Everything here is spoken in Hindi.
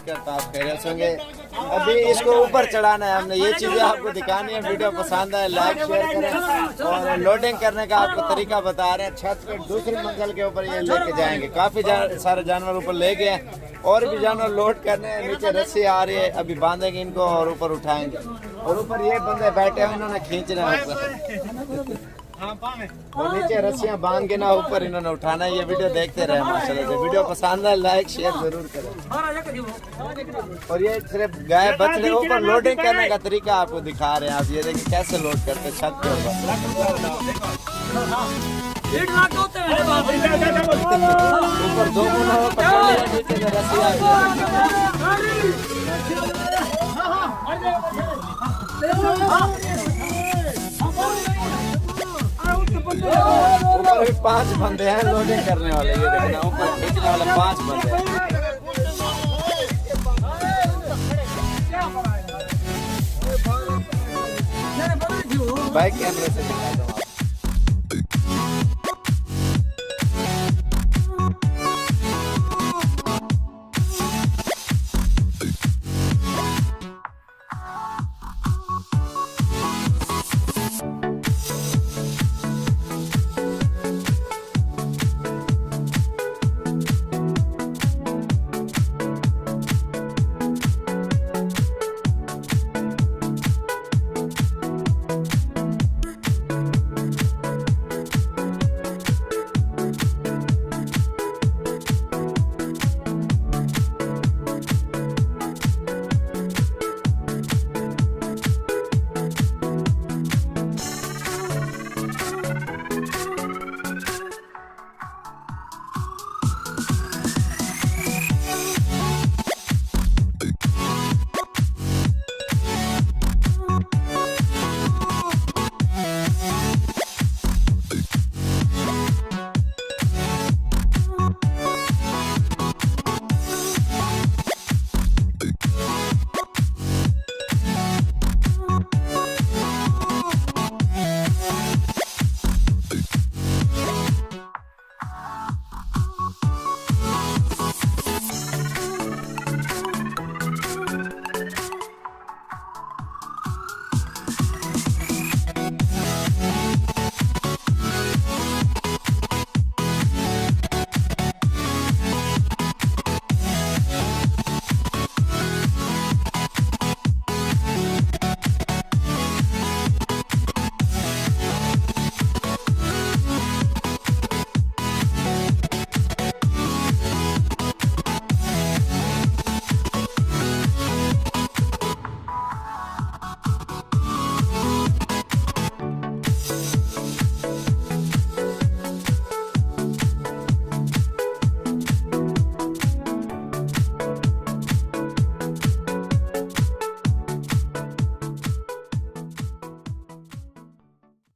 करता हूँ आप खैरियत होंगे। अभी इसको ऊपर चढ़ाना है हमने, ये चीज़ें आपको दिखानी है। वीडियो पसंद आए लाइक शेयर करें और लोडिंग करने का आपको तरीका बता रहे हैं। छत पे दूसरी मंजिल के ऊपर ये लेके जाएंगे। काफ़ी सारे जानवर ऊपर ले गए हैं और भी जानवर लोड करने हैं। नीचे रस्सी आ रही है, अभी बांधेंगे इनको और ऊपर उठाएंगे। और ऊपर ये बंदे बैठे हैं, इन्होंने खींचना है ऊपर और नीचे रस्सियां बांध के ना ऊपर इन्होंने उठाना है। ये वीडियो देखते रहे माशाल्लाह से। वीडियो पसंद है लाइक शेयर जरूर करें। और ये सिर्फ गाय बछड़े ऊपर लोडिंग करने का तरीका आपको दिखा रहे हैं। आप ये देखिए कैसे लोड करते हैं छत के ऊपर। दो नीचे से रस्सी आ ऊपर भी 5 बंदे हैं लोडिंग करने वाले। ये देखना ऊपर खींचने वाले 5 बंदे हैं। बाइक कैमरे से दिखा दो।